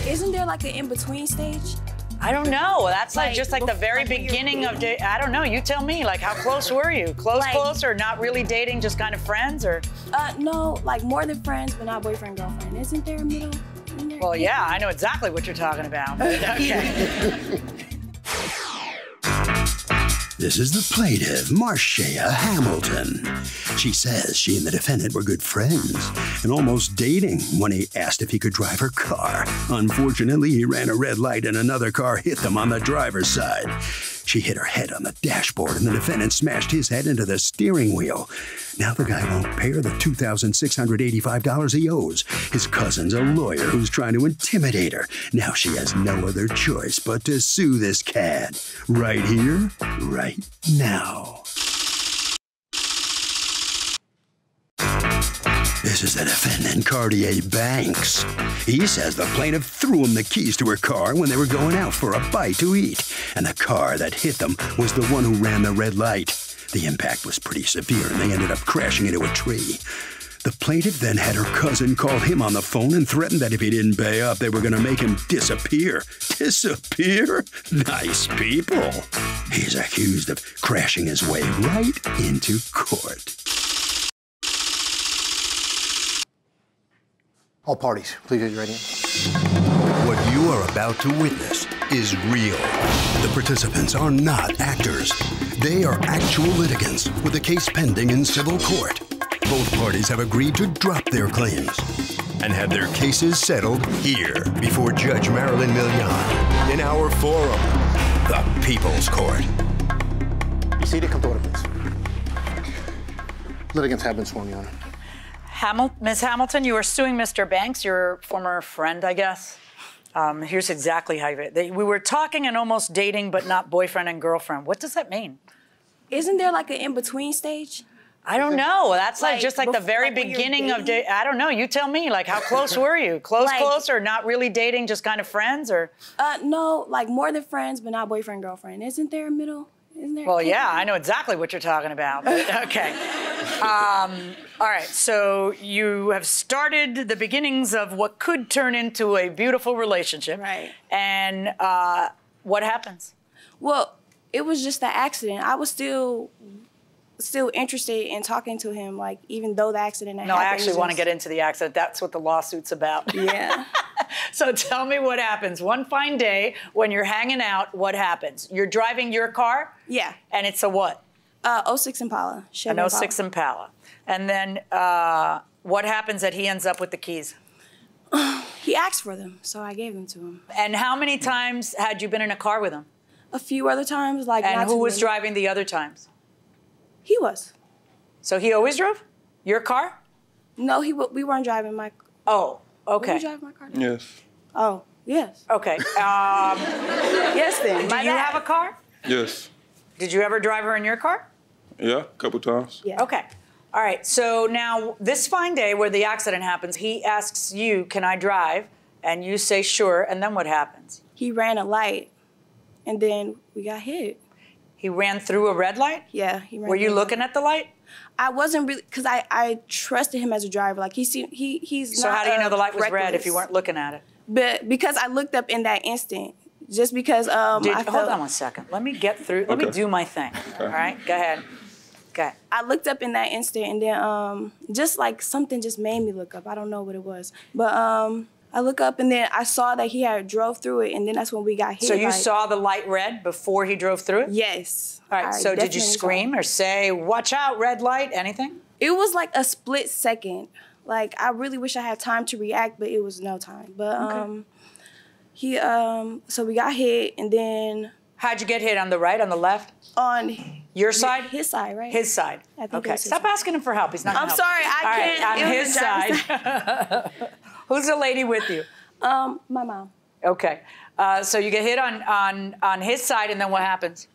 Isn't there like an in-between stage? I don't know. That's like just like the very like beginning of dating. I don't know. You tell me. Like, how close were you? Close, or not really dating, just kind of friends, or? No, like more than friends, but not boyfriend, girlfriend. Isn't there a middle? Well, yeah, I know exactly what you're talking about. But okay. This is the plaintiff, Marcia Hamilton. She says she and the defendant were good friends and almost dating when he asked if he could drive her car. Unfortunately, he ran a red light and another car hit them on the driver's side. She hit her head on the dashboard and the defendant smashed his head into the steering wheel. Now the guy won't pay her the $2,685 he owes. His cousin's a lawyer who's trying to intimidate her. Now she has no other choice but to sue this cad. Right here, right now. This is the defendant, Cartier Banks. He says the plaintiff threw him the keys to her car when they were going out for a bite to eat, and the car that hit them was the one who ran the red light. The impact was pretty severe, and they ended up crashing into a tree. The plaintiff then had her cousin call him on the phone and threatened that if he didn't pay up, they were going to make him disappear. Disappear? Nice people. He's accused of crashing his way right into court. All parties, please raise your right hand. What you are about to witness is real. The participants are not actors. They are actual litigants with a case pending in civil court. Both parties have agreed to drop their claims and have their cases settled here before Judge Marilyn Millian in our forum, the People's Court. Be seated, come to order, please. Litigants have been sworn, Your Honor. Ms. Hamilton, you are suing Mr. Banks, your former friend, I guess. Here's exactly how we were talking and almost dating, but not boyfriend and girlfriend. What does that mean? Isn't there like an in-between stage? I don't know. That's like just like the very beginning of dating. I don't know. You tell me. Like, how close were you? Close, or not really dating, just kind of friends, or? No, like more than friends, but not boyfriend, girlfriend. Isn't there a middle? Isn't there? Well, yeah, I know exactly what you're talking about. But, okay. All right. So you have started the beginnings of what could turn into a beautiful relationship. Right. And what happens? Well, it was just the accident. I was still interested in talking to him, like, even though the accident had happened. No, I actually want to get into the accident. That's what the lawsuit's about. Yeah. So tell me what happens. One fine day when you're hanging out, what happens? You're driving your car? Yeah. And it's a what? 06 Impala. Chevy An 06 Impala. And then what happens that he ends up with the keys? He asked for them, so I gave them to him. And how many times had you been in a car with him? A few other times, like. And who was driving the other times? He was. So he always drove your car? No, we weren't driving my. Oh, okay. Were you driving my car? Yes. Oh, yes. Okay. Yes, then. Do you have a car? Yes. Did you ever drive her in your car? Yeah, a couple times. Yeah. Okay. All right. So now this fine day where the accident happens, he asks you, "Can I drive?" And you say, "Sure." And then what happens? He ran a light, and then we got hit. He ran through a red light? Yeah, he ran. Were you looking at the light? I wasn't really, because I trusted him as a driver. Like, he's So not how do you know the light was red reckless. if you weren't looking at it? But because I looked up in that instant, just because Hold on one second. Let me get through. Let me do my thing. Okay. All right, go ahead. Okay. I looked up in that instant, and then just like something just made me look up. I don't know what it was, but I look up, and then I saw that he had drove through it, and then that's when we got hit. So you saw the light red before he drove through it? Yes. All right, so did you scream or say, "Watch out, red light," anything? It was like a split second. Like, I really wish I had time to react, but it was no time. But so we got hit, and then. How'd you get hit? On the right, on the left? On your side? His side, right? His side. Okay. Stop asking him for help. He's not gonna I'm help. sorry, I can't. On his side. Who's the lady with you? My mom. Okay. So you get hit on his side, and then what happens?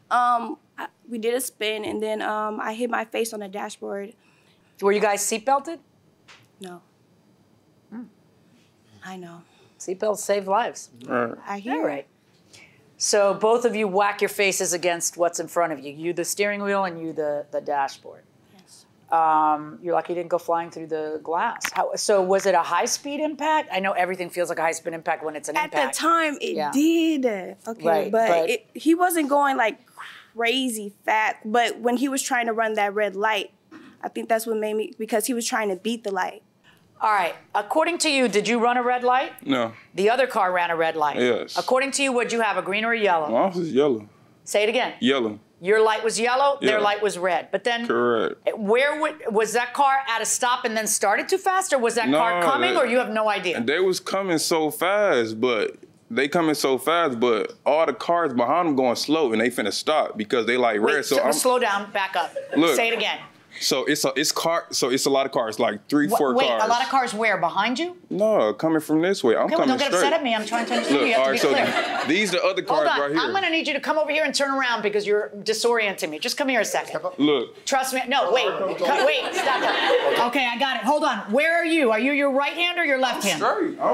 We did a spin, and then I hit my face on the dashboard. Were you guys seatbelted? No. I know. Seatbelts save lives. I hear. All right. So both of you whack your faces against what's in front of you. You the steering wheel and you the dashboard. Yes. You're lucky you didn't go flying through the glass. So was it a high-speed impact? I know everything feels like a high-speed impact when it's an impact. At the time, it did. Okay, right, but he wasn't going like crazy fast. But when he was trying to run that red light, I think that's what made me, because he was trying to beat the light. All right. According to you, did you run a red light? No. The other car ran a red light? Yes. According to you, would you have a green or a yellow? Mine was yellow. Say it again. Yellow. Your light was yellow, Yeah. their light was red. But then, Correct. Was that car at a stop and then started too fast, or was that car coming, or you have no idea? And they was coming so fast, but all the cars behind them going slow, and they finna stop because they like red. So I'm slow down, back up. Look. Say it again. So it's a lot of cars, like 3, 4 Wait, cars. a lot of cars where? Behind you? No, coming from this way. I'm Okay, well, coming don't get straight. upset at me. I'm trying to understand. Look, You have to all be right, clear. these the other cars Hold on. right here. I'm going to need you to come over here and turn around because you're disorienting me. Just come here a second. Look. Trust me. No, wait. Wait, stop that. Okay, I got it. Hold on. Where are you? Are you your right hand or your left hand? Straight. I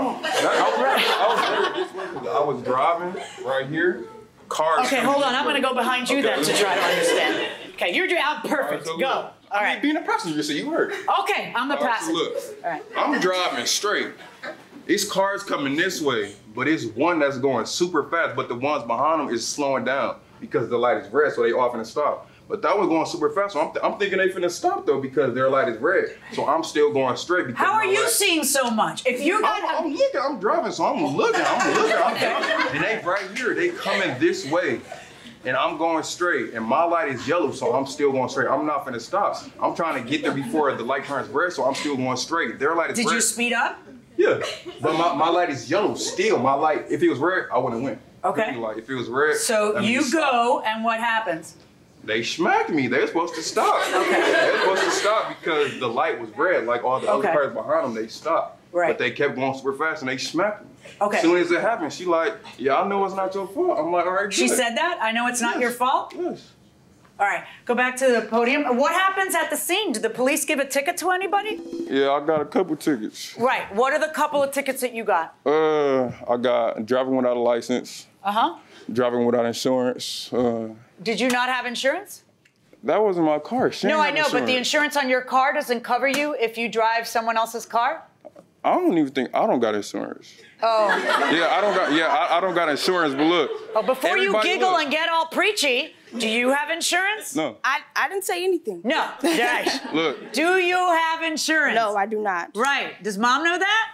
was driving right here. Cars. Okay, hold on. I'm going to go behind you then to try to understand. Okay, you're out perfect. So Go. look, All right. Being a passenger, so you heard. Okay, I'm the passenger. Look, All right. I'm driving straight. These cars coming this way, but it's one that's going super fast, but the ones behind them is slowing down because the light is red, so they off and stop. But that was going super fast, so I'm thinking they finna stop though because their light is red. So I'm still going straight. Because How are you seeing so much? If you got, I'm looking, I'm driving, so I'm looking. And they right here, they coming this way. And I'm going straight, and my light is yellow, so I'm still going straight. I'm not finna stop. I'm trying to get there before the light turns red, so I'm still going straight. Their light is red. Did you speed up? Yeah, but my light is yellow still. My light, if it was red, I wouldn't win. Okay. If it was red, So you go, and what happens? They smacked me. They were supposed to stop. Okay. They were supposed to stop because the light was red. Like all the other cars behind them, they stopped. Right. But they kept going super fast, and they smacked me. Okay. As soon as it happened, she like, yeah, I know it's not your fault. I'm like, all right, She good. said that? I know it's not your fault? Yes. All right, go back to the podium. What happens at the scene? Did the police give a ticket to anybody? Yeah, I got a couple tickets. Right, what are the couple of tickets that you got? I got driving without a license. Uh-huh. Driving without insurance. Did you not have insurance? That wasn't my car. She No, ain't I have know, but the insurance on your car doesn't cover you if you drive someone else's car? I don't got insurance. Oh. Yeah, I don't got insurance, but look. Oh, before you everybody giggle look. and get all preachy, do you have insurance? No. I didn't say anything. No. Right. Look. Do you have insurance? No, I do not. Right. Does mom know that?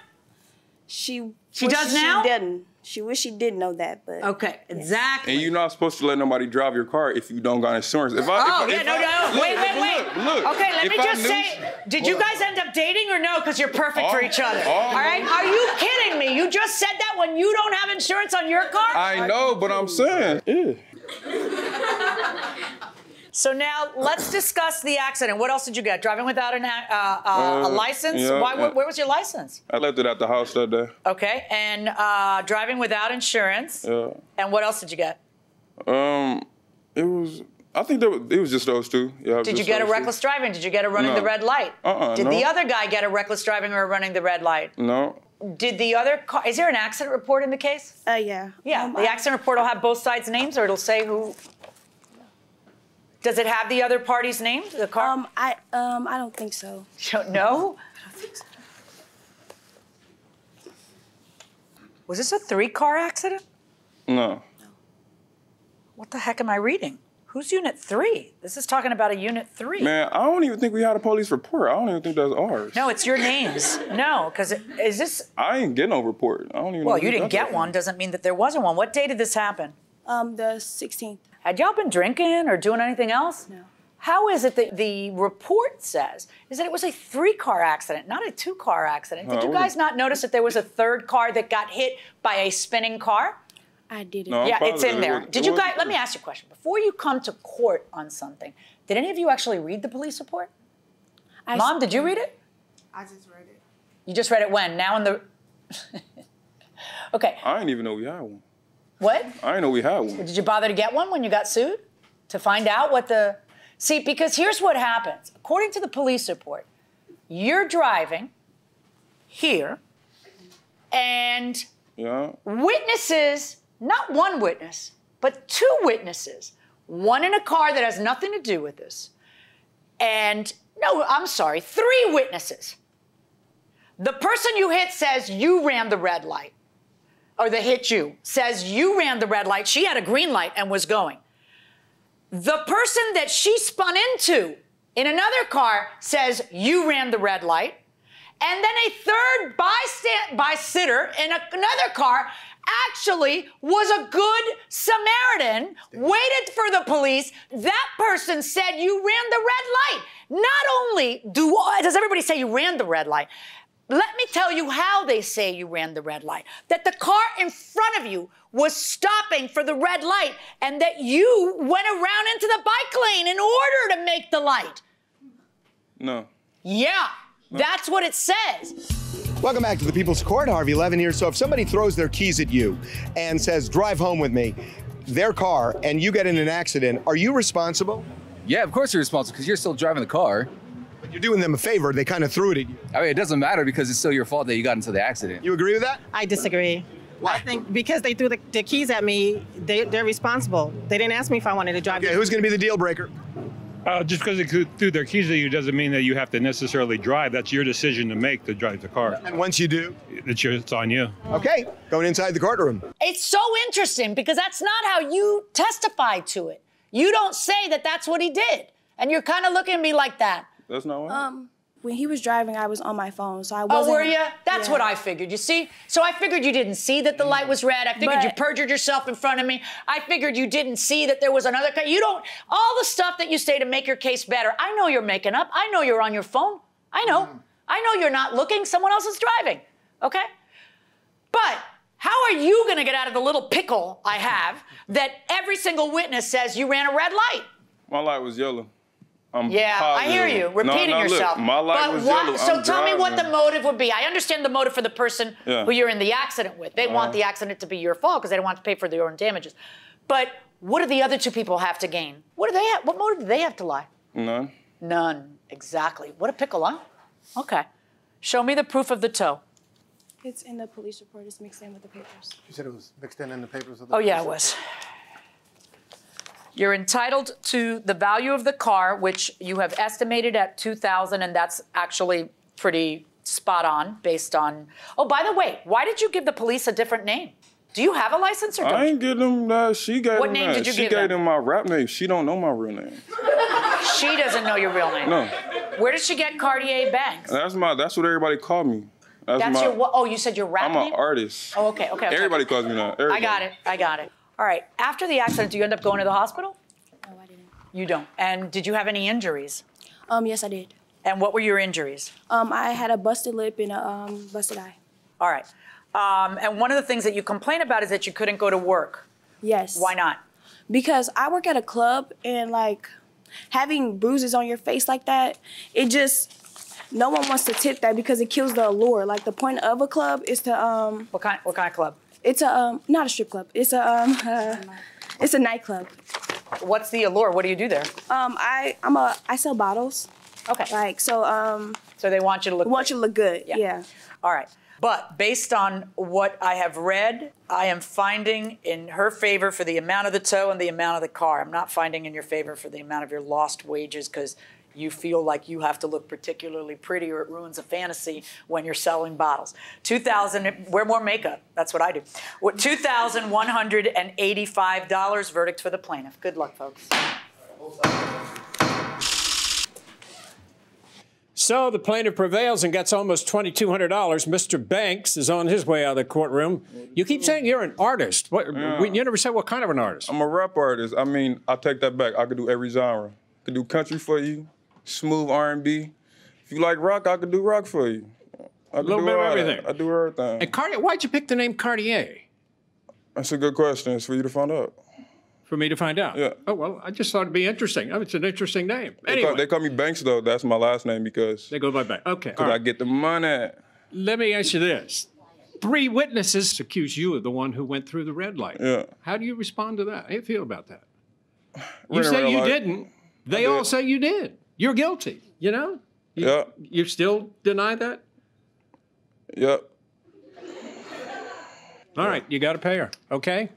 She She wish does now? She didn't. She wish she did know that, but Okay, exactly. And you're not supposed to let nobody drive your car if you don't got insurance. Wait. Okay, let me just say, did you guys end up dating or no? Because you're perfect for each other. All right? Are you kidding me? You just said that when you don't have insurance on your car? I know, but I'm saying, yeah. So now let's discuss the accident. What else did you get? Driving without a license? Yeah, Where was your license? I left it at the house that day. Okay, and driving without insurance. Yeah. And what else did you get? I think it was just those two. Yeah, Did you get a reckless driving? Did you get a running the red light? Did the other guy get a reckless driving or a running the red light? No. Did the other car, is there an accident report in the case? yeah. Yeah, the accident report will have both sides' names, or it'll say who. Does it have the other party's name, the car? I don't think so. You don't know? I don't think so. Was this a 3-car accident? No. What the heck am I reading? Who's unit 3? This is talking about a unit 3. Man, I don't even think we had a police report. I don't even think that's ours. No, it's your names. No, because is this? I ain't get no report. I don't even Well, know you who didn't got get that one. Doesn't mean that there wasn't one. What day did this happen? The 16th. Had y'all been drinking or doing anything else? No. How is it that the report says is that it was a 3-car accident, not a 2-car accident? Did you guys not notice that there was a 3rd car that got hit by a spinning car? I didn't. No. Yeah, positive it's in it there. was- Did it you was- guys, let me ask you a question. Before you come to court on something, did any of you actually read the police report? Mom, did you read it? I just read it. You just read it when? Now in the... Okay. I didn't even know we had one. What? I didn't know we had one. Did you bother to get one when you got sued? To find out what the... See, because here's what happens. According to the police report, you're driving here and Yeah. witnesses, not one witness, but 2 witnesses, one in a car that has nothing to do with this, and No, I'm sorry, 3 witnesses. The person you hit says you ran the red light, or that hit you says you ran the red light. She had a green light and was going. The person that she spun into in another car says you ran the red light. And then a third bystander in another car actually was a good Samaritan, waited for the police. That person said you ran the red light. Not only does everybody say you ran the red light, let me tell you how they say you ran the red light. That the car in front of you was stopping for the red light and that you went around into the bike lane in order to make the light. No. Yeah, that's what it says. Welcome back to the People's Court. Harvey Levin here. So if somebody throws their keys at you and says, drive home with me, their car, and you get in an accident, are you responsible? Yeah, of course you're responsible because you're still driving the car. But you're doing them a favor. They kind of threw it at you. I mean, it doesn't matter because it's still your fault that you got into the accident. You agree with that? I disagree. Why? I think because they threw the keys at me, they're responsible. They didn't ask me if I wanted to drive. Okay, who's going to be the deal breaker? Just because they threw their keys at you doesn't mean that you have to necessarily drive. That's your decision to make to drive the car. And once you do? It's on you. Okay, going inside the courtroom. It's so interesting because that's not how you testified to it. You don't say that that's what he did. And you're kind of looking at me like that. That's not what. When he was driving, I was on my phone, so I wasn't. Oh, were you? That's what I figured. You see? So I figured you didn't see that the light was red. I figured you perjured yourself in front of me. I figured you didn't see that there was another car. You don't, all the stuff that you say to make your case better, I know you're making up. I know you're on your phone. I know. I know you're not looking. Someone else is driving. Okay? But how are you going to get out of the little pickle I have that every single witness says you ran a red light? My light was yellow. Yeah, I hear you. Repeating yourself. Look, my light was yellow. So tell me what the motive would be. I understand the motive for the person who you're in the accident with. They want the accident to be your fault because they don't want to pay for their own damages. But what do the other 2 people have to gain? What do they have? What motive do they have to lie? None. None. Exactly. What a pickle, huh? Okay. Show me the proof of the tow. It's in the police report. It's mixed in with the papers. You said it was mixed in the papers of the Oh, yeah, it was. You're entitled to the value of the car, which you have estimated at $2,000, and that's actually pretty spot on based on. Oh, by the way, why did you give the police a different name? Do you have a license or don't I ain't give them that. She gave What them name that. did you she give gave them? them my rap name. She don't know my real name. She doesn't know your real name. No. Where did she get Cartier bags? That's what everybody called me. That's your what? Oh, you said your rap I'm name? an artist. Oh, okay. Everybody calls me that. Everybody. I got it. All right. After the accident, do you end up going to the hospital? No, I didn't. You don't. And did you have any injuries? Yes, I did. And what were your injuries? I had a busted lip and a busted eye. All right. And one of the things that you complain about is that you couldn't go to work. Yes. Why not? Because I work at a club and like having bruises on your face like that, it just, no one wants to tip that because it kills the allure. Like the point of a club is to What kind of club? It's a not a strip club. It's a it's a nightclub. What's the allure? What do you do there? I sell bottles. Okay. Like so So they want you to look want you to look good. Yeah. All right. But based on what I have read, I am finding in her favor for the amount of the tow and the amount of the car. I'm not finding in your favor for the amount of your lost wages because you feel like you have to look particularly pretty or it ruins a fantasy when you're selling bottles. $2,000, wear more makeup. That's what I do. $2,185 verdict for the plaintiff. Good luck, folks. So the plaintiff prevails and gets almost $2,200. Mr. Banks is on his way out of the courtroom. You keep saying you're an artist. You never said what kind of an artist. I'm a rap artist. I mean, I take that back. I could do every genre. I could do country for you, smooth R&B. If you like rock, I could do rock for you. A little bit of everything. I do everything. And Cartier, why'd you pick the name Cartier? That's a good question. It's for you to find out. For me to find out? Yeah. Oh, well, I just thought it'd be interesting. It's an interesting name. Anyway. They call me Banks, though. That's my last name because... They go by Banks. Okay. Because I get the money. Let me ask you this. 3 witnesses accuse you of the one who went through the red light. Yeah. How do you respond to that? How do you feel about that? You say you didn't. They all say you did. You're guilty, you know? You still deny that? Yep. All right, you got to pay her, okay?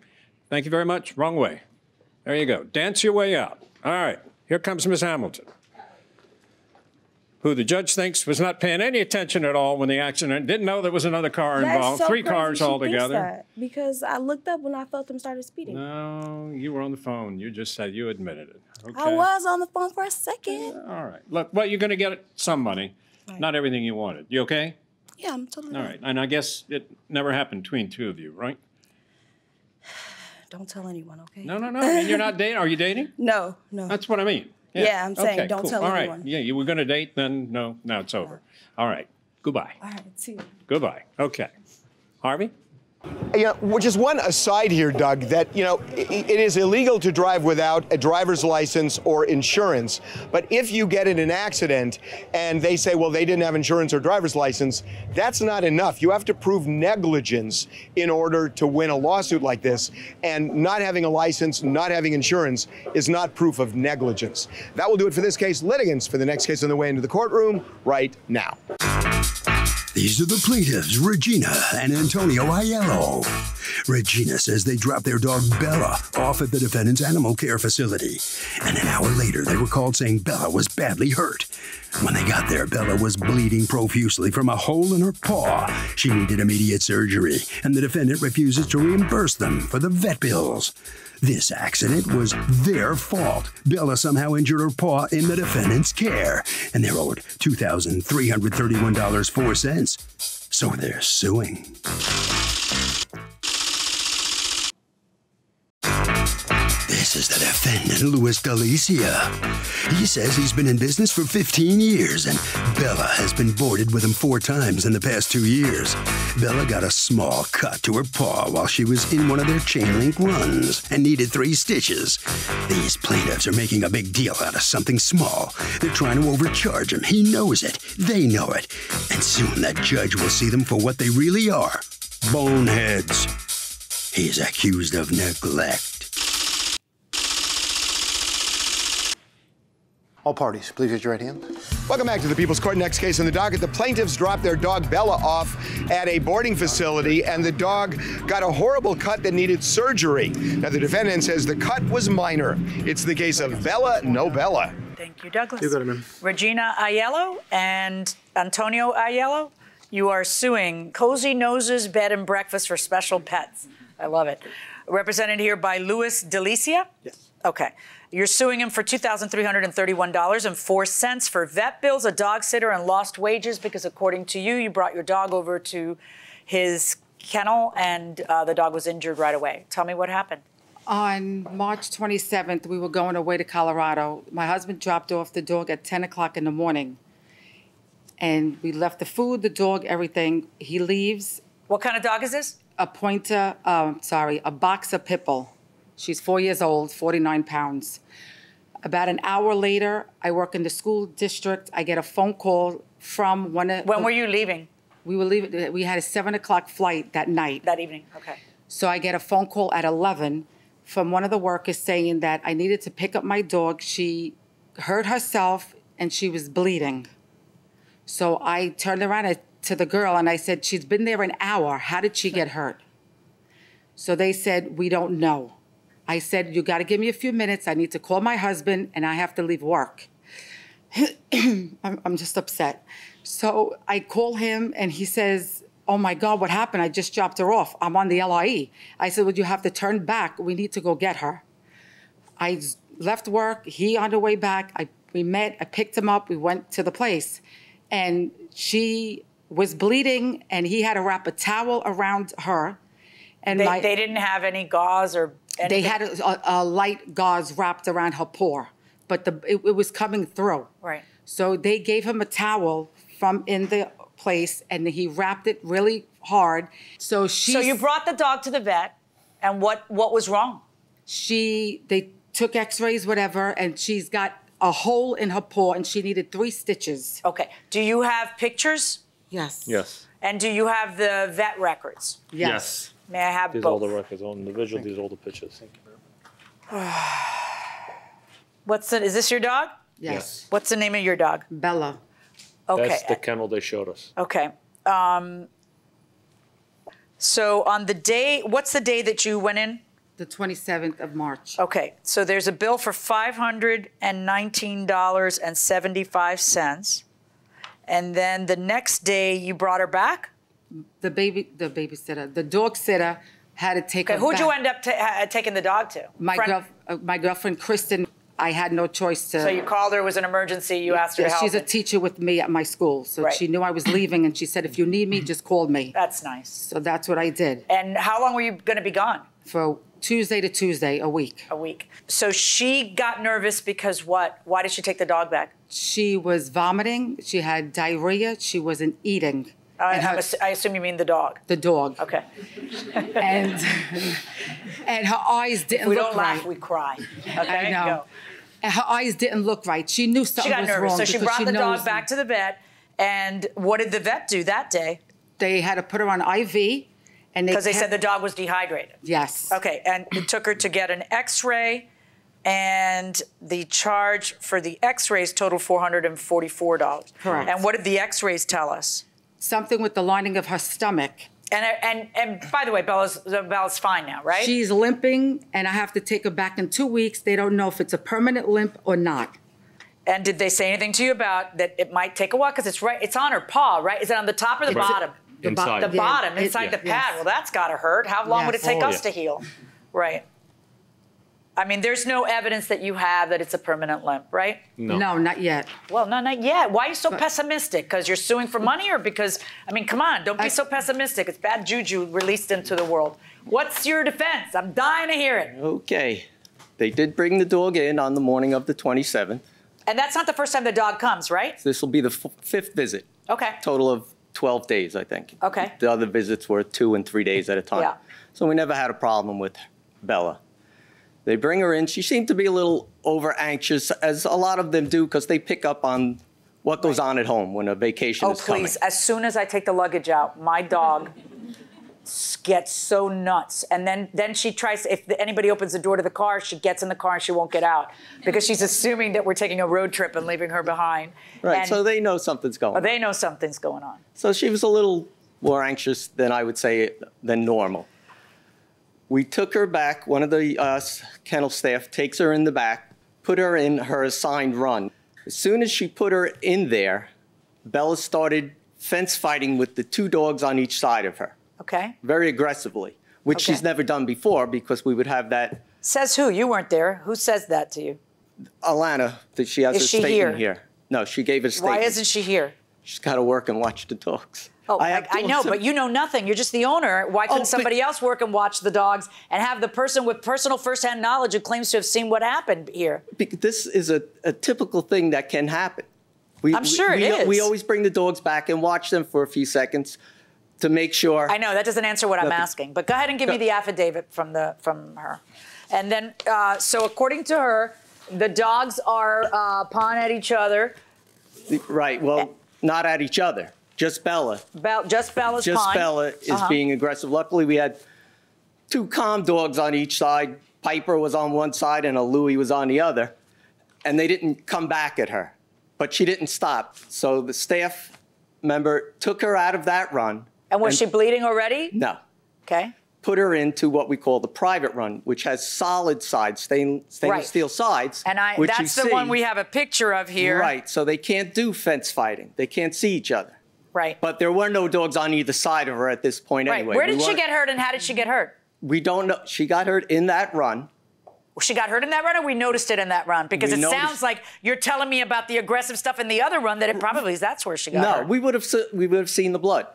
Thank you very much. Wrong way. There you go. Dance your way out. All right, here comes Miss Hamilton. who the judge thinks was not paying any attention at all when the accident, didn't know there was another car involved, That's so 3 crazy cars she thinks altogether. that, because I looked up when I felt them started speeding. No, you were on the phone. You just said you admitted it. Okay. I was on the phone for a second. All right. Look, well, you're going to get some money. Right. Not everything you wanted. You okay? Yeah, I'm totally All right. And I guess it never happened between 2 of you, right? Don't tell anyone, okay? No. And you're not dating? Are you dating? No. That's what I mean. Yeah, I'm saying don't tell All anyone. right. Yeah, you were going to date, then no, now it's over. All right. Goodbye. All right, see you. Goodbye. Okay. Harvey? Just one aside here, Doug, that, it is illegal to drive without a driver's license or insurance. But if you get in an accident and they say, well, they didn't have insurance or driver's license, that's not enough. You have to prove negligence in order to win a lawsuit like this. And not having a license, not having insurance is not proof of negligence. That will do it for this case. Litigants for the next case on the way into the courtroom right now. These are the plaintiffs, Regina and Antonio Aiello. Regina says they dropped their dog Bella off at the defendant's animal care facility. And an hour later, they were called saying Bella was badly hurt. When they got there, Bella was bleeding profusely from a hole in her paw. She needed immediate surgery, and the defendant refuses to reimburse them for the vet bills. This accident was their fault. Bella somehow injured her paw in the defendant's care, and they're owed $2,331.04. So they're suing. This is the defendant, Louis Delicia. He says he's been in business for 15 years, and Bella has been boarded with him 4 times in the past 2 years. Bella got a small cut to her paw while she was in one of their chain link runs and needed 3 stitches. These plaintiffs are making a big deal out of something small. They're trying to overcharge him. He knows it. They know it. And soon that judge will see them for what they really are. Boneheads. He's accused of neglect. All parties, please raise your right hand. Welcome back to the People's Court. Next case on the docket. The plaintiffs dropped their dog Bella off at a boarding facility, and the dog got a horrible cut that needed surgery. Now, the defendant says the cut was minor. It's the case of Bella, no Bella. Thank you, Douglas. You got it, ma'am. Regina Aiello and Antonio Aiello, you are suing Cozy Noses Bed and Breakfast for Special Pets. I love it. Represented here by Louis Delicia? Yes. Okay. You're suing him for $2,331.04 for vet bills, a dog sitter, and lost wages because, according to you, you brought your dog over to his kennel and the dog was injured right away. Tell me what happened. On March 27th, we were going away to Colorado. My husband dropped off the dog at 10 o'clock in the morning. And we left the food, the dog, everything. He leaves. What kind of dog is this? A pointer, a boxer pit bull. She's 4 years old, 49 pounds. About an hour later, I work in the school district. I get a phone call from one of... When were you leaving? We were leaving. We had a 7 o'clock flight that night. That evening, okay. So I get a phone call at 11 from one of the workers saying that I needed to pick up my dog. She hurt herself and she was bleeding. So I turned around to the girl and I said, she's been there an hour. How did she get hurt? So they said, we don't know. I said, you got to give me a few minutes. I need to call my husband and I have to leave work. I'm just upset. So I call him and he says, oh my God, what happened? I just dropped her off. I'm on the LIE. I said, well, you have to turn back. We need to go get her. I left work. He on the way back. We met. I picked him up. We went to the place. And she was bleeding and he had to wrap a towel around her. And they didn't have any gauze or anything? They had a light gauze wrapped around her paw, but it was coming through. Right. So they gave him a towel from in the place, and he wrapped it really hard. So you brought the dog to the vet, and what was wrong? They took X-rays, whatever, and she's got a hole in her paw, and she needed 3 stitches. Okay. Do you have pictures? Yes. Yes. And do you have the vet records? Yes. May I have These both? all the records on the visual. These are all the pictures. Thank you very much. Is this your dog? Yes. What's the name of your dog? Bella. Okay. That's the kennel they showed us. Okay. So on the day, what's the day that you went in? The 27th of March. Okay. So there's a bill for $519.75. And then the next day you brought her back? The babysitter, the dog sitter had to take her Okay, who'd back. you end up taking the dog to? My girlfriend, Kristen. I had no choice to. So you called her, it was an emergency, you asked her to help. She's a teacher with me at my school, so she knew I was leaving, and she said, if you need me, just call me. That's nice. So that's what I did. And how long were you going to be gone? For Tuesday to Tuesday, a week. A week. So she got nervous because what? Why did she take the dog back? She was vomiting, she had diarrhea, she wasn't eating. I assume you mean the dog. The dog. Okay. and her eyes didn't we look don't laugh, we cry. Okay, I know. Go. And her eyes didn't look right. She knew something was wrong. She got nervous, so she brought the dog knows back to the vet. And what did the vet do that day? They had to put her on IV. Because they said the dog was dehydrated. Yes. Okay, and it took her to get an X-ray, and the charge for the X-rays totaled $444. Correct. And what did the X-rays tell us? Something with the lining of her stomach. And by the way, Bella's fine now, right? She's limping, and I have to take her back in 2 weeks. They don't know if it's a permanent limp or not. And did they say anything to you about that it might take a while? Because it's on her paw, right? Is it on the top or the bottom? Inside. The bottom, inside the pad. Yes. Well, that's got to hurt. How long would it take us to heal? Right. I mean, there's no evidence that you have that it's a permanent limp, right? No, not yet. Well, no, not yet. Why are you so pessimistic? Because you're suing for money or because, I mean, come on, don't be so pessimistic. It's bad juju released into the world. What's your defense? I'm dying to hear it. Okay. They did bring the dog in on the morning of the 27th. And that's not the first time the dog comes, right? This will be the fifth visit. Okay. Total of 12 days, I think. Okay. The other visits were 2 and 3 days at a time. Yeah. So we never had a problem with Bella. They bring her in. She seemed to be a little over anxious, as a lot of them do, because they pick up on what goes on at home when a vacation is coming. Oh, please. As soon as I take the luggage out, my dog gets so nuts. And then she tries, if anybody opens the door to the car, she gets in the car and she won't get out because she's assuming that we're taking a road trip and leaving her behind. Right, and so they know something's going on. They know something's going on. So she was a little more anxious than I would say than normal. We took her back. One of the kennel staff takes her in the back, put her in her assigned run. As soon as she put her in there, Bella started fence fighting with the 2 dogs on each side of her. Okay. Very aggressively, which she's never done before because we would have that. Says who? You weren't there. Who says that to you? Alana, that she has a statement here. No, she gave a statement. Why isn't she here? She's got to work and watch the dogs. Oh, I know, but you know nothing. You're just the owner. Why couldn't somebody else work and watch the dogs and have the person with personal firsthand knowledge who claims to have seen what happened here? Because this is a typical thing that can happen. I'm sure it is. We always bring the dogs back and watch them for a few seconds to make sure. I know, that doesn't answer what I'm asking. But go ahead and give me the affidavit from her. And then, so according to her, the dogs are pawing at each other. Right, well, not at each other. Just Bella. Just Bella's Just pawing. Bella is being aggressive. Luckily, we had 2 calm dogs on each side. Piper was on one side and a Louie was on the other. And they didn't come back at her. But she didn't stop. So the staff member took her out of that run. And was she bleeding already? No. Okay. Put her into what we call the private run, which has solid sides, stainless steel sides. And that's the one we have a picture of here. Right, so they can't do fence fighting. They can't see each other. Right. But there were no dogs on either side of her at this point anyway. Where did she get hurt and how did she get hurt? We don't know. She got hurt in that run. She got hurt in that run or we noticed it in that run? Because it sounds like you're telling me about the aggressive stuff in the other run that it probably is that's where she got hurt. No, we would have seen the blood.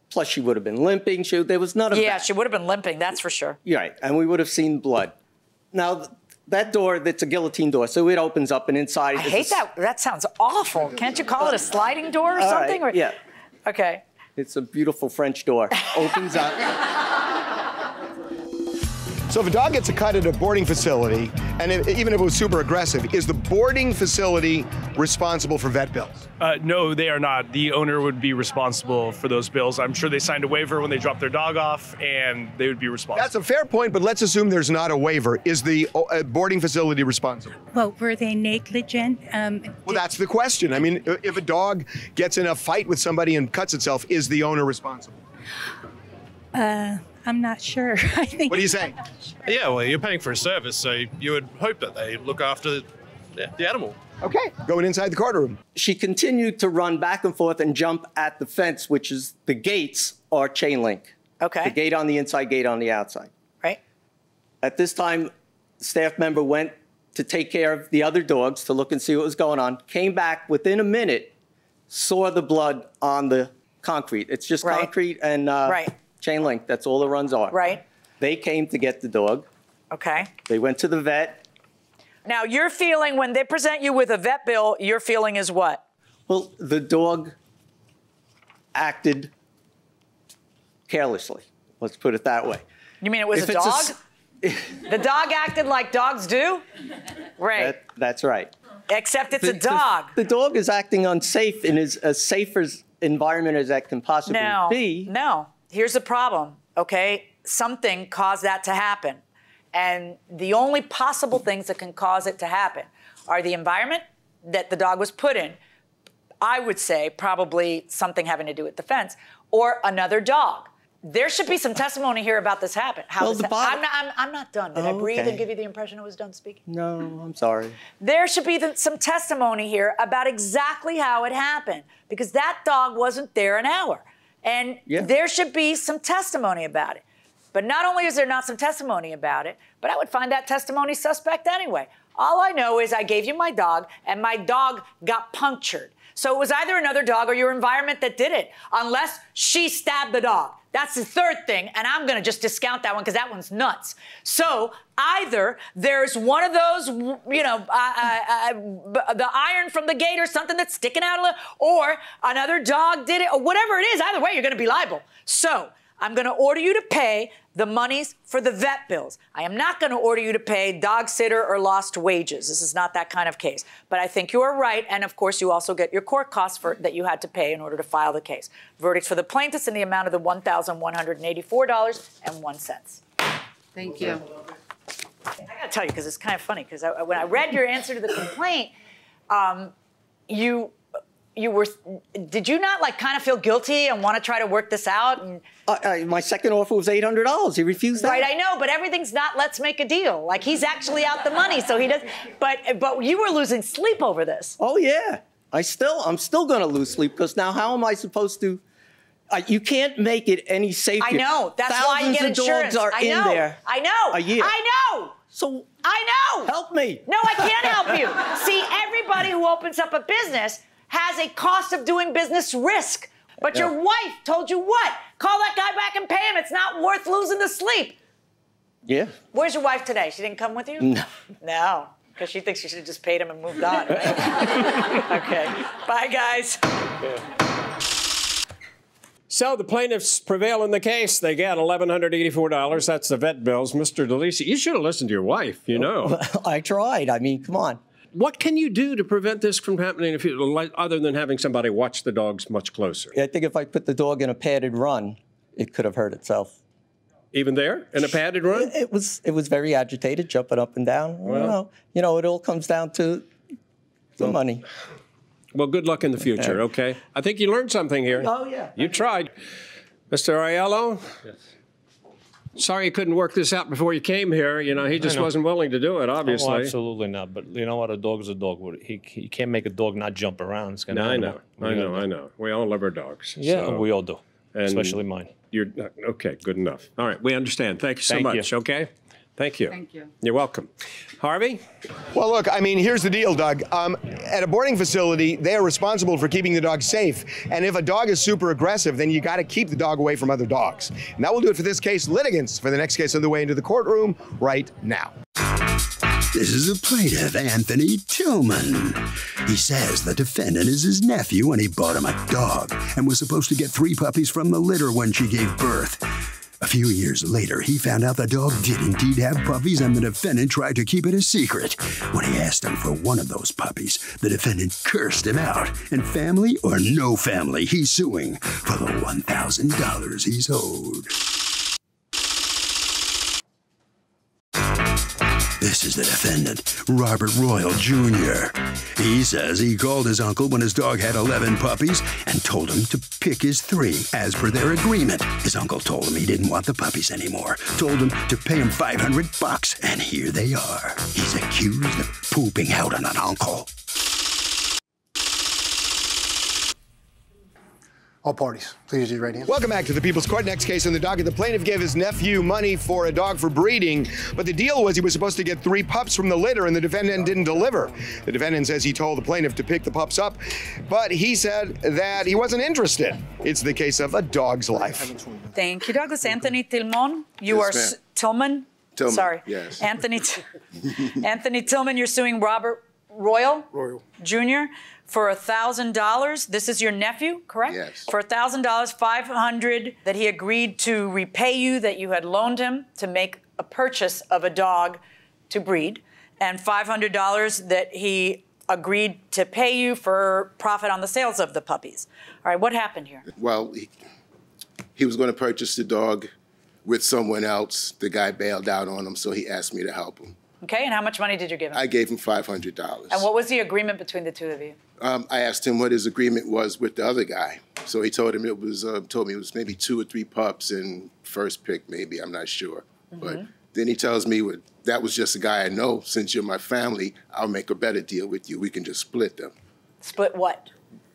Plus, she would have been limping. There was none of that. Yeah, she would have been limping, that's for sure. You're right, and we would have seen blood. Now, that door, that's a guillotine door, so it opens up and inside. I hate that. That sounds awful. Can't you call it a sliding door or something? Right, yeah. Okay. It's a beautiful French door. Opens up. So if a dog gets a cut at a boarding facility, and even if it was super aggressive, is the boarding facility responsible for vet bills? No, they are not. The owner would be responsible for those bills. I'm sure they signed a waiver when they dropped their dog off, and they would be responsible. That's a fair point, but let's assume there's not a waiver. Is the boarding facility responsible? Well, were they negligent? Well, that's the question. I mean, if a dog gets in a fight with somebody and cuts itself, is the owner responsible? I'm not sure. I think. What do you say? Yeah, well, you're paying for a service, so you would hope that they look after the animal. Okay, going inside the courtroom. She continued to run back and forth and jump at the fence, which is the gates are chain link. Okay. The gate on the inside, gate on the outside. Right. At this time, the staff member went to take care of the other dogs to look and see what was going on, came back within a minute, saw the blood on the concrete. It's just concrete and chain link. That's all the runs are. Right. They came to get the dog. Okay. They went to the vet. Now, your feeling when they present you with a vet bill, your feeling is what? Well, the dog acted carelessly. Let's put it that way. You mean it was If a it's dog? The dog acted like dogs do? Right. That's right. Except it's a dog. The dog is acting unsafe in as safe as environment as that can possibly be. No. Here's the problem, okay? Something caused that to happen. And the only possible things that can cause it to happen are the environment that the dog was put in. I would say probably something having to do with the fence, or another dog. There should be some testimony here about this happened. I'm not done. Did I breathe and give you the impression I was done speaking? No, I'm sorry. There should be some testimony here about exactly how it happened, because that dog wasn't there an hour. And there should be some testimony about it. But not only is there not some testimony about it, but I would find that testimony suspect anyway. All I know is I gave you my dog, and my dog got punctured. So it was either another dog or your environment that did it, unless she stabbed the dog. That's the third thing, and I'm going to just discount that one because that one's nuts. So either there's one of those, you know, the iron from the gate or something that's sticking out a little, or another dog did it, or whatever it is. Either way, you're going to be liable. So I'm going to order you to pay the monies for the vet bills. I am not going to order you to pay dog sitter or lost wages. This is not that kind of case. But I think you are right, and of course you also get your court costs that you had to pay in order to file the case. Verdicts for the plaintiffs in the amount of the $1,184.01. Thank you. I got to tell you, because it's kind of funny, because when I read your answer to the complaint, did you not like kind of feel guilty and want to try to work this out? And my second offer was $800. He refused that. Right, I know, but everything's not let's make a deal. Like, he's actually out the money, so he does. But you were losing sleep over this. Oh yeah, I'm still going to lose sleep, because now how am I supposed to? You can't make it any safer. I know. That's why you get insurance. Thousands of dogs are in there. I know. A year. I know. So I know. Help me. No, I can't help you. See, everybody who opens up a business has a cost of doing business risk. But your wife told you what? Call that guy back and pay him. It's not worth losing the sleep. Yeah. Where's your wife today? She didn't come with you? No. No, because she thinks you should have just paid him and moved on. Right? Okay. Bye, guys. So the plaintiffs prevail in the case. They get $1,184. That's the vet bills. Mr. DeLisi, you should have listened to your wife, you know. I tried. I mean, come on. What can you do to prevent this from happening other than having somebody watch the dogs much closer? I think if I put the dog in a padded run, it could have hurt itself. Even there, in a padded run? It was very agitated, jumping up and down. Well, you know, it all comes down to the money. Well, good luck in the future, okay? I think you learned something here. Oh, yeah. You tried. Mr. Aiello? Yes. Sorry you couldn't work this out before you came here. You know, he just wasn't willing to do it, obviously. Oh, absolutely not. But you know what? A dog's a dog. He can't make a dog not jump around. It's gonna I know. We all love our dogs. Yeah, so. we all do, especially mine. You're okay. Good enough. All right, we understand. Thank you so much. Okay. Thank you. Thank you. You're welcome. Harvey? Well, look, I mean, here's the deal, Doug. At a boarding facility, they are responsible for keeping the dog safe. And if a dog is super aggressive, then you got to keep the dog away from other dogs. And that will do it for this case. Litigants for the next case on the way into the courtroom right now. This is the plaintiff, Anthony Tillman. He says the defendant is his nephew and he bought him a dog and was supposed to get 3 puppies from the litter when she gave birth. A few years later, he found out the dog did indeed have puppies, and the defendant tried to keep it a secret. When he asked him for one of those puppies, the defendant cursed him out. And family or no family, he's suing for the $1,000 he's owed. This is the defendant, Robert Royal Jr. He says he called his uncle when his dog had 11 puppies and told him to pick his 3 as per their agreement. His uncle told him he didn't want the puppies anymore, told him to pay him $500, and here they are. He's accused of pooping out on an uncle. All parties, please raise your right hand. Welcome back to the People's Court. Next case on the docket. The plaintiff gave his nephew money for a dog for breeding, but the deal was he was supposed to get 3 pups from the litter, and the defendant didn't deliver. The defendant says he told the plaintiff to pick the pups up, but he said that he wasn't interested. It's the case of a dog's life. Thank you, Douglas. Anthony Tillman. You are Tillman? Tillman. Sorry. Yes. Anthony Tillman, you're suing Robert Royal Jr. for $1,000. This is your nephew, correct? Yes. For $1,000, $500 that he agreed to repay you, that you had loaned him to make a purchase of a dog to breed, and $500 that he agreed to pay you for profit on the sales of the puppies. All right, what happened here? Well, he was going to purchase the dog with someone else. The guy bailed out on him, so he asked me to help him. Okay, and how much money did you give him? I gave him $500. And what was the agreement between the two of you? I asked him what his agreement was with the other guy. So he told me it was maybe 2 or 3 pups and first pick maybe, I'm not sure. But then he tells me that was just a guy I know. Since you're my family, I'll make a better deal with you. We can just split them. Split what?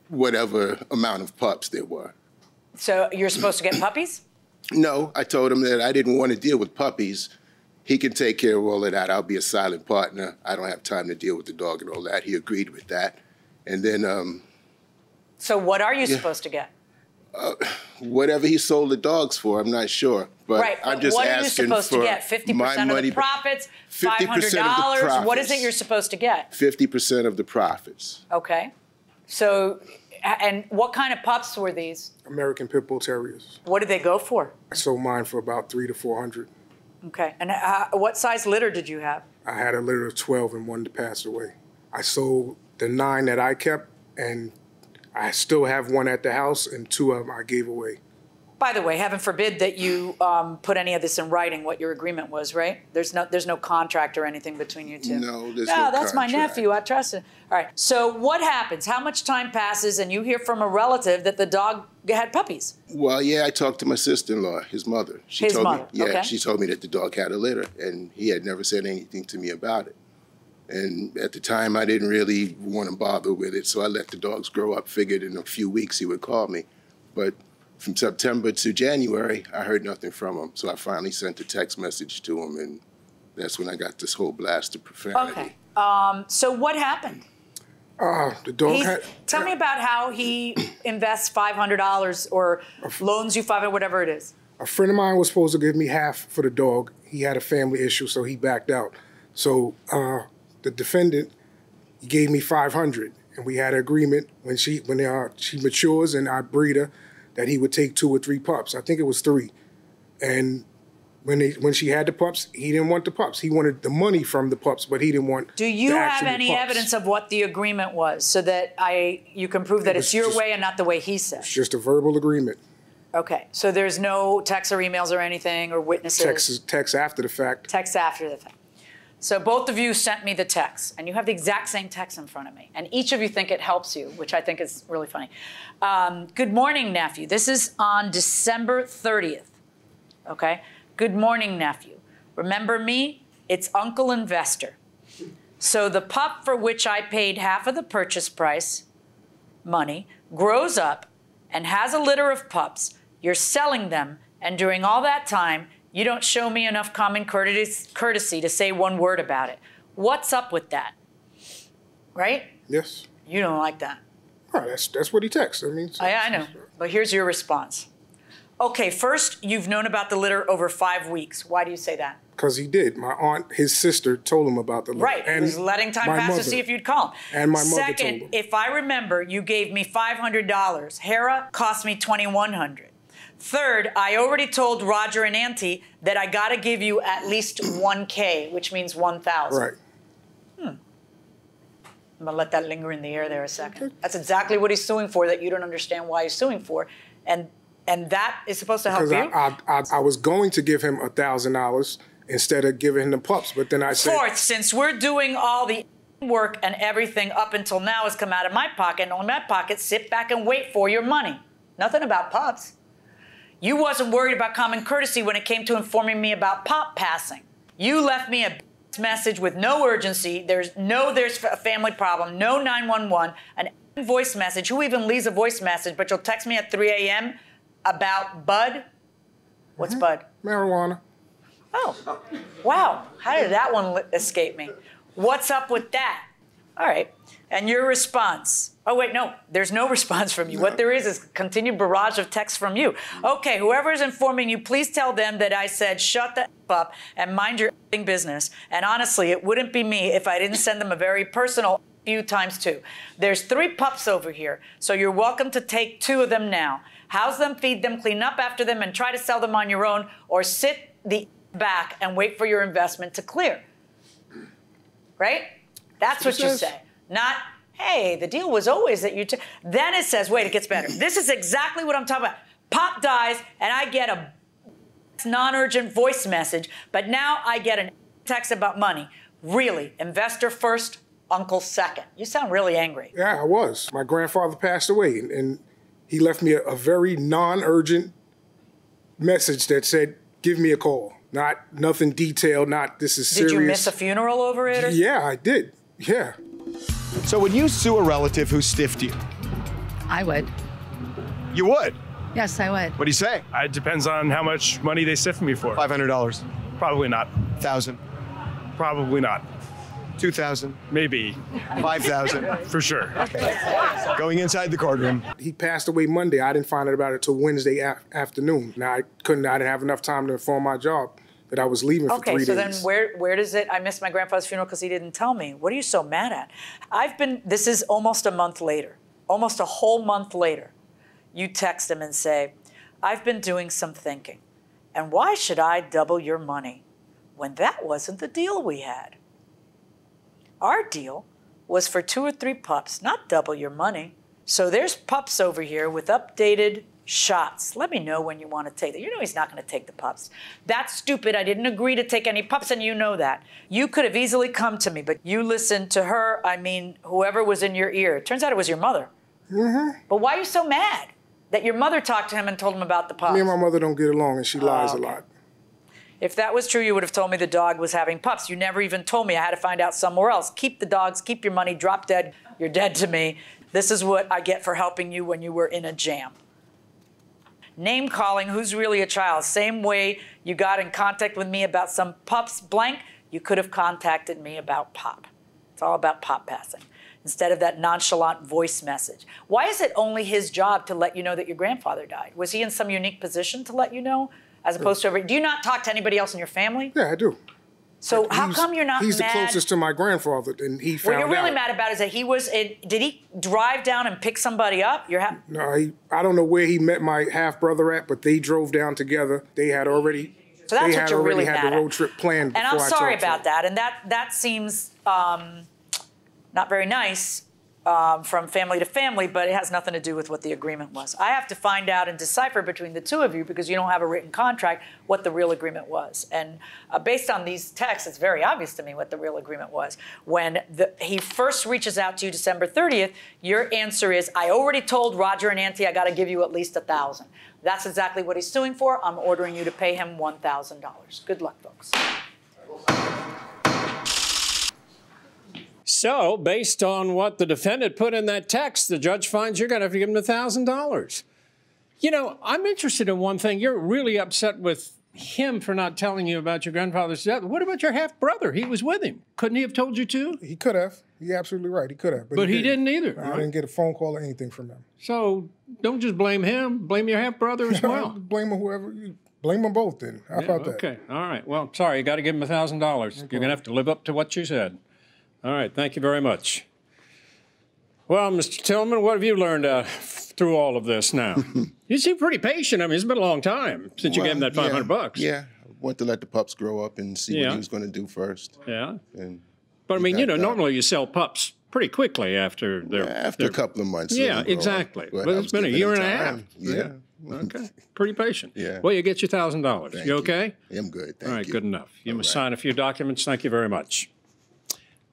Whatever amount of pups there were. So you're supposed to get puppies? No, I told him that I didn't want to deal with puppies. He can take care of all of that. I'll be a silent partner. I don't have time to deal with the dog and all that. He agreed with that. And then... so what are you supposed to get? Whatever he sold the dogs for, I'm not sure. But I'm just what asking are you supposed to get? 50% of the profits? 500 What is it you're supposed to get? 50% of the profits. Okay. So, and what kind of pups were these? American Pit Bull Terriers. What did they go for? I sold mine for about $300 to $400. Okay. And what size litter did you have? I had a litter of 12 and one that passed away. I sold the 9 that I kept, and I still have 1 at the house, and 2 of them I gave away. By the way, heaven forbid that you put any of this in writing, what your agreement was, right? There's no contract or anything between you two. No, there's no that's contract. my nephew. I trust him. All right. So what happens? How much time passes and you hear from a relative that the dog had puppies? Well, yeah, I talked to my sister-in-law, his mother. She His told mother, me, yeah, okay. she told me that the dog had a litter, and he had never said anything to me about it. And at the time, I didn't really want to bother with it, so I let the dogs grow up, figured in a few weeks he would call me. But from September to January, I heard nothing from him, so I finally sent a text message to him, and that's when I got this whole blast of profanity. Okay. So what happened? The dog had... Tell me about how he invests $500 or loans you $500, whatever it is. A friend of mine was supposed to give me half for the dog. He had a family issue, so he backed out. So the defendant gave me $500, and we had an agreement when she matures and I breed her that he would take 2 or 3 pups. I think it was 3. And when she had the pups, he didn't want the pups. He wanted the money from the pups, but he didn't want Do you the have actual any pups. evidence of what the agreement was so that you can prove that it's your way and not the way he said? It's just a verbal agreement. Okay, so there's no texts or emails or anything or witnesses? Text after the fact. Text after the fact. So both of you sent me the text, and you have the exact same text in front of me, and each of you think it helps you, which I think is really funny. Good morning, nephew. This is on December 30th, okay? Good morning, nephew. Remember me? It's Uncle Investor. So the pup for which I paid half of the purchase price, money, grows up and has a litter of pups. You're selling them, and during all that time, you don't show me enough common courtesy to say one word about it. What's up with that? Right? Yes. You don't like that. Oh, that's what he texted. I mean, I know, but here's your response. Okay, first, you've known about the litter over 5 weeks. Why do you say that? Because he did. My aunt, his sister, told him about the litter. Right, he was letting time pass to see if you'd call him. And my mother Second, told him. if I remember, you gave me $500. Hera cost me $2,100. Third, I already told Roger and Auntie that I got to give you at least $1,000, which means $1,000. Right. I'm going to let that linger in the air there a second. That's exactly what he's suing for that you don't understand why he's suing for. And that is supposed to help you? I was going to give him $1,000, instead of giving him the pups. But then I said, Fourth, since we're doing all the work and everything up until now has come out of my pocket, and on my pocket, sit back and wait for your money. Nothing about pups. You wasn't worried about common courtesy when it came to informing me about pop passing. You left me a message with no urgency. There's a family problem, no 911, an voice message. Who even leaves a voice message? But you'll text me at 3 a.m. about bud? What's bud? Marijuana. Oh, wow. How did that one escape me? What's up with that? All right. And your response? Oh, wait, no. There's no response from you. No. What there is continued barrage of texts from you. Okay, whoever is informing you, please tell them that I said shut the F up and mind your business. And honestly, it wouldn't be me if I didn't send them a very personal few times 2. There's 3 pups over here, so you're welcome to take 2 of them now. House them, feed them, clean up after them, and try to sell them on your own, or sit the back and wait for your investment to clear. Right? That's what you say. Not, hey, the deal was always that you... Then it says, wait, it gets better. This is exactly what I'm talking about. Pop dies, and I get a non-urgent voice message, but now I get a text about money. Really, investor first, uncle second. You sound really angry. Yeah, I was. My grandfather passed away, and he left me a very non-urgent message that said, give me a call. Nothing detailed, not this is serious. Did you miss a funeral over it? Or yeah, I did. Yeah. So would you sue a relative who stiffed you? I would. You would? Yes, I would. What do you say? It depends on how much money they stiffed me for. $500. Probably not. 1,000. Probably not. 2,000. Maybe. 5,000. For sure. Okay. Going inside the courtroom. He passed away Monday. I didn't find out about it till Wednesday afternoon. Now I didn't have enough time to inform my job that I was leaving for 3 days. Okay, so then where does it, I missed my grandfather's funeral because he didn't tell me. What are you so mad at? This is almost a month later, almost a whole month later. You text him and say, I've been doing some thinking. And why should I double your money when that wasn't the deal we had? Our deal was for 2 or 3 pups, not double your money. So there's pups over here with updated shots. Let me know when you want to take them. You know he's not going to take the pups. That's stupid. I didn't agree to take any pups, and you know that. You could have easily come to me, but you listened to her, whoever was in your ear. It turns out it was your mother. Mm-hmm. But why are you so mad that your mother talked to him and told him about the pups? Me and my mother don't get along, and she lies a lot. If that was true, you would have told me the dog was having pups. You never even told me. I had to find out somewhere else. Keep the dogs, keep your money, drop dead. You're dead to me. This is what I get for helping you when you were in a jam. Name calling, who's really a child? Same way you got in contact with me about some pups blank, you could have contacted me about pop. It's all about pop passing instead of that nonchalant voice message. Why is it only his job to let you know that your grandfather died? Was he in some unique position to let you know as opposed to, do you not talk to anybody else in your family? Yeah, I do. So how come you're not mad? He's the closest to my grandfather, and he found out. What you're really mad about is that did he drive down and pick somebody up? No, I don't know where he met my half-brother at, but they drove down together. They had already, so that's what you're really had the road trip planned before I And I'm sorry talked to about that, and that seems not very nice from family to family, but it has nothing to do with what the agreement was. I have to find out and decipher between the 2 of you, because you don't have a written contract, what the real agreement was. And based on these texts, it's very obvious to me what the real agreement was. When he first reaches out to you December 30th, your answer is, I already told Roger and Auntie I got to give you at least $1,000. That's exactly what he's suing for. I'm ordering you to pay him $1,000. Good luck, folks. So, based on what the defendant put in that text, the judge finds you're going to have to give him $1,000. You know, I'm interested in one thing. You're really upset with him for not telling you about your grandfather's death. What about your half-brother? He was with him. Couldn't he have told you too? He could have. You're absolutely right. He could have. But he didn't either. I didn't get a phone call or anything from him. So, don't just blame him. Blame your half-brother as well. Blame him whoever. Blame them both then. How about that? Okay. All right. Well, sorry. You got to give him $1,000. You're going to have to live up to what you said. All right, thank you very much. Well, Mr. Tillman, what have you learned through all of this now? You seem pretty patient. I mean, it's been a long time since you gave him that $500. Yeah, I wanted to let the pups grow up and see what he was going to do first. Yeah. And but I mean, you know, normally you sell pups pretty quickly after they're... after a couple of months. Yeah, exactly. But it's been a year and a half. Yeah. Okay. Pretty patient. Yeah. Well, you get your $1,000. Thank You okay? I'm good. Thank All right, you. good enough. You must sign a few documents. Thank you very much.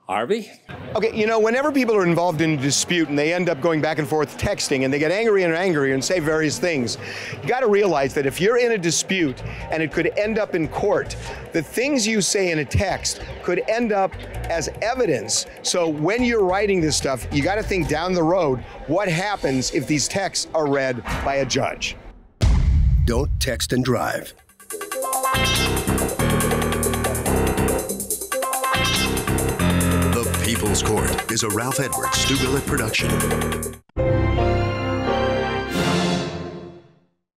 Harvey? Okay, you know, whenever people are involved in a dispute and they end up going back and forth texting and they get angrier and angrier and say various things, you got to realize that if you're in a dispute and it could end up in court, the things you say in a text could end up as evidence. So when you're writing this stuff, you got to think down the road, what happens if these texts are read by a judge? Don't text and drive. The People's Court is a Ralph Edwards Stu Billett production.